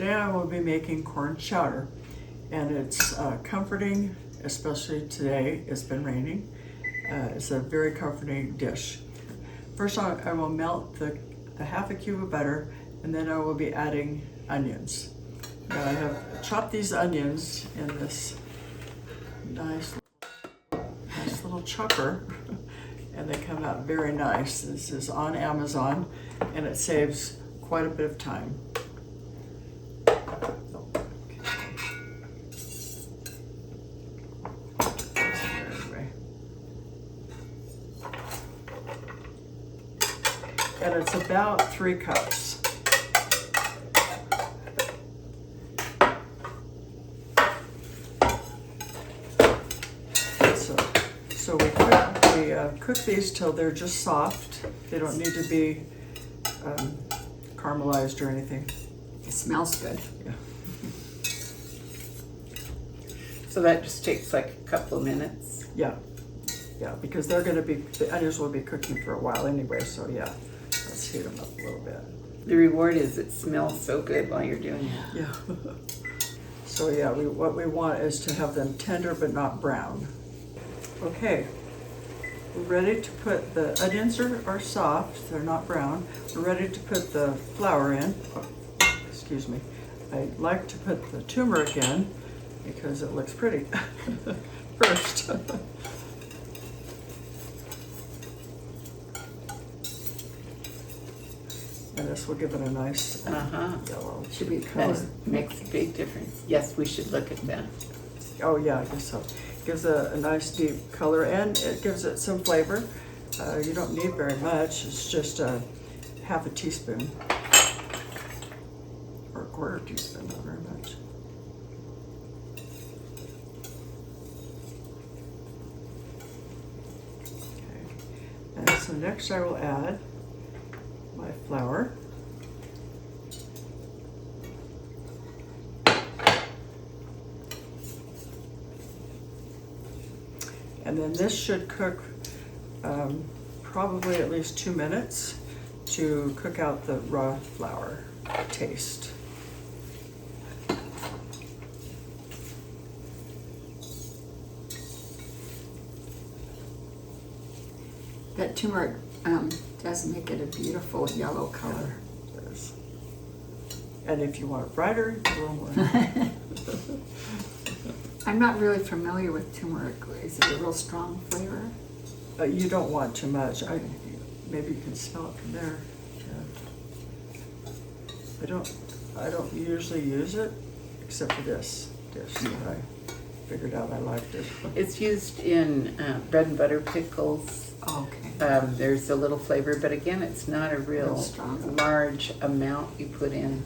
Today I will be making corn chowder, and it's comforting, especially today. It's been raining. It's a very comforting dish. First I will melt the half a cube of butter, and then I will be adding onions. Now I have chopped these onions in this nice little chopper, and they come out very nice. This is on Amazon, and it saves quite a bit of time. And it's about 3 cups. So we cook these till they're just soft. They don't need to be caramelized or anything. It smells good. Yeah. So that just takes like a couple of minutes? Yeah, because the onions will be cooking for a while anyway, so yeah. Let's heat them up a little bit. The reward is it smells so good while you're doing it. Yeah. So yeah, what we want is to have them tender but not brown. Okay, we're ready to put the onions are soft, they're not brown. We're ready to put the flour in. Oh, excuse me. I like to put the turmeric in because it looks pretty first. And this will give it a nice yellow Should be color. makes a big difference. Yes, we should look at that. Oh yeah, I guess so. Gives a nice deep color, and it gives it some flavor. You don't need very much. It's just half a teaspoon or a quarter teaspoon, not very much. Okay. And so next I will add my flour. And then this should cook probably at least 2 minutes to cook out the raw flour taste. That turmeric does make it a beautiful yellow color. It is. And if you want it brighter, a little more. I'm not really familiar with turmeric. Is it a real strong flavor? You don't want too much. Maybe you can smell it from there. Yeah. I don't usually use it except for this dish that I figured out I liked it. It's used in bread and butter pickles. Oh, okay. There's a little flavor, but again, it's not a real strong. large amount you put in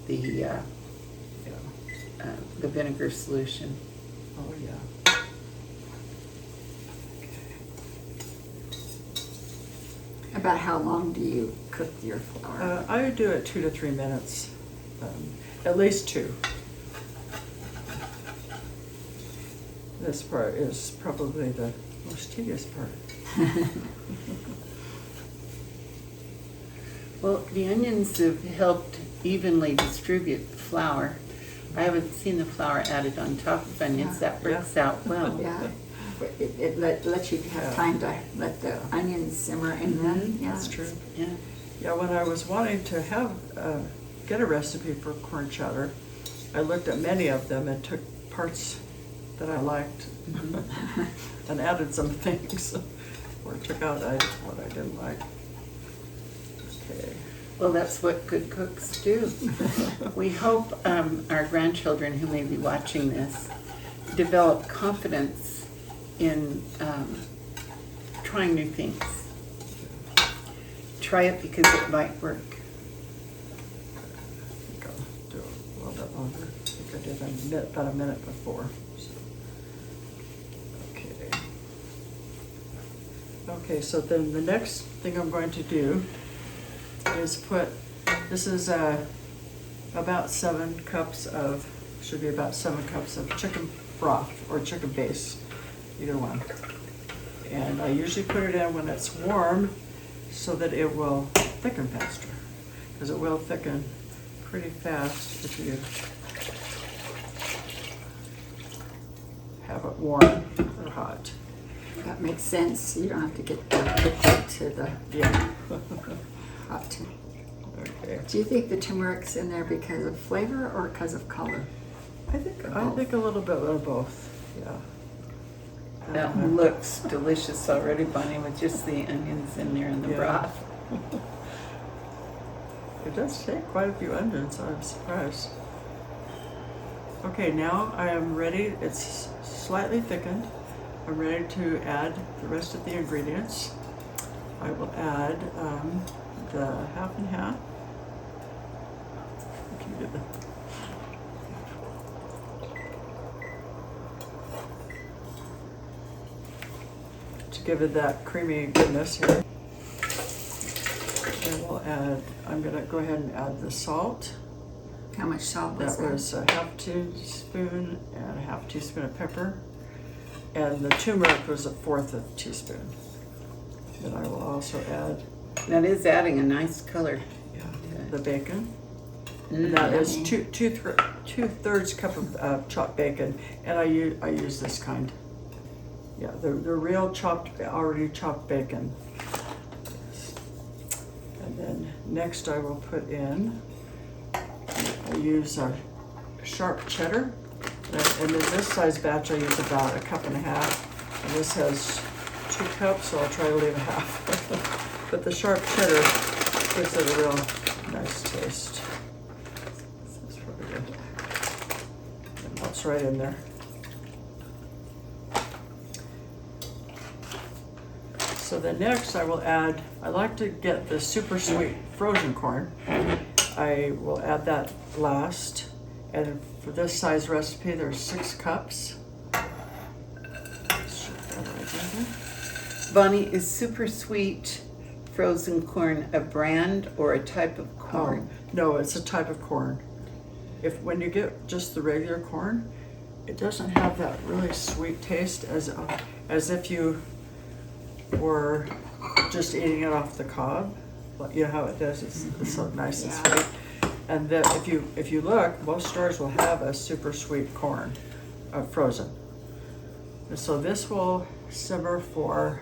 the vinegar solution. Oh yeah. About how long do you cook your flour? I would do it 2 to 3 minutes, at least 2. This part is probably the most tedious part. Well, the onions have helped evenly distribute the flour. I haven't seen the flour added on top of onions. Yeah. That works out well. Yeah. It lets you have time to let the onions simmer, and then That's true. Yeah. Yeah, when I was wanting to get a recipe for corn chowder, I looked at many of them and took parts that I liked and added some things, or took out what I didn't like. Okay. Well, that's what good cooks do. We hope our grandchildren who may be watching this develop confidence in trying new things. Try it because it might work. I think I'll do it a little bit longer. I think I did about a minute before. So. Okay. Okay, so then the next thing I'm going to do is this is about 7 cups of, should be about 7 cups of chicken broth or chicken base, either one. And I usually put it in when it's warm so that it will thicken faster, because it will thicken pretty fast if you have it warm or hot. That makes sense. You don't have to get the to the Yeah. hot. Okay. Do you think the turmeric's in there because of flavor or because of color? I think a little bit of both. Yeah. That looks delicious already, Bonnie, with just the onions in there and the Yeah. broth. It does take quite a few onions, so I'm surprised. Okay, now I am ready. It's slightly thickened. I'm ready to add the rest of the ingredients. I will add the half and half. Can you do the to give it that creamy goodness here. And we'll add, I'm gonna go ahead and add the salt. How much salt was That that? was a half teaspoon and a half teaspoon of pepper. And the turmeric was a fourth of a teaspoon. Then I will also add That is adding a nice color. the bacon. Mm, And that is yummy. two-thirds cup of chopped bacon, and I use this kind. Yeah, the real already chopped bacon. And then next I will put in, I use a sharp cheddar, and in this size batch I use about a cup and a half, and this has 2 cups, so I'll try to leave a half. But the sharp cheddar gives it a real nice taste. That's really good. And that's right in there. So then next I will add, I like to get the super sweet frozen corn. I will add that last. And for this size recipe, there's 6 cups. Bonnie, is super sweet frozen corn a brand or a type of corn? No, it's a type of corn. When you get just the regular corn, it doesn't have that really sweet taste as if you were just eating it off the cob. You know how it does, it's so nice and Yeah. sweet. And then if you look, most stores will have a super sweet corn, frozen. And so this will simmer for,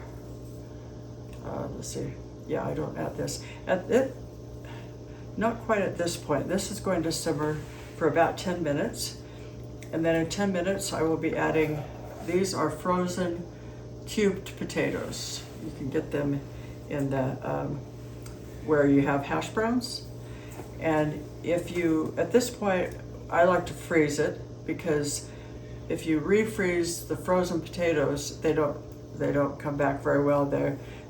let's see, yeah, I don't add this. Not quite at this point. This is going to simmer for about 10 minutes. And then in 10 minutes, I will be adding, these are frozen cubed potatoes. You can get them in the, where you have hash browns. And at this point, I like to freeze it, because if you refreeze the frozen potatoes, they don't come back very well.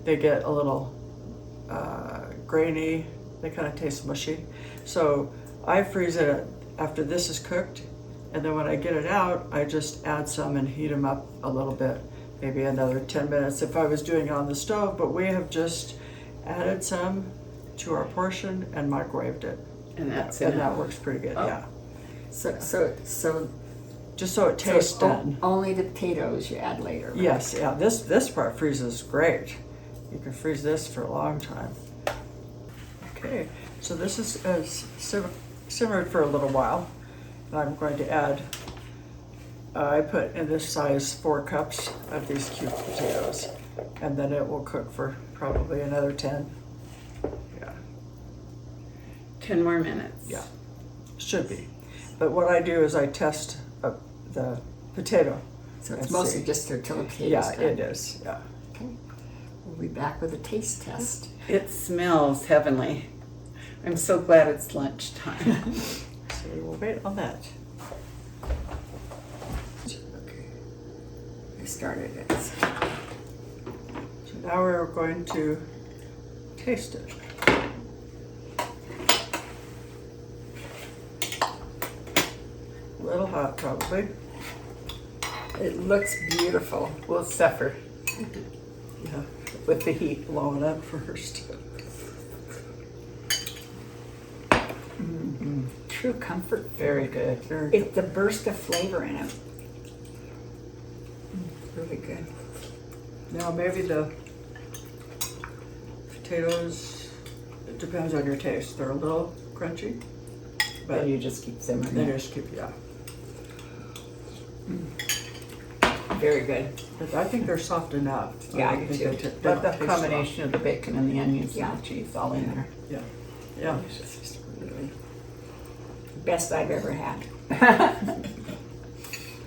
They get a little grainy, they kind of taste mushy. So I freeze it after this is cooked, and then when I get it out, I just add some and heat them up a little bit, maybe another 10 minutes if I was doing it on the stove, but we have just added some to our portion and microwaved it. And that's And enough. that works pretty good, Oh. yeah. So Just so it tastes it's done. only the potatoes you add later, right? Yes, yeah, this part freezes great. You can freeze this for a long time. Okay, so this is simmered for a little while. And I'm going to add, I put in this size 4 cups of these cubed potatoes. And then it will cook for probably another 10. Yeah, 10 more minutes. yeah, should be. But what I do is I test the potato. So it's and mostly see. just until the potatoes Yeah, done. it is, yeah. Okay. We'll be back with a taste test. It smells heavenly. I'm so glad it's lunchtime. So we will wait on that. Okay. I started it. So now we're going to taste it. A little hot probably. It looks beautiful. We'll suffer Yeah, with the heat blowing up first. True comfort. Very good, very It's the burst of flavor in it. Really good. Now maybe the potatoes, it depends on your taste. They're a little crunchy. Then you just keep simmering. Then it. you just keep, yeah. Very good. But I think they're soft enough. Yeah, I don't do think too. they But the don't taste combination of the bacon and the onions Yeah. and the cheese all in there. soft. Yeah, yeah. Best I've ever had.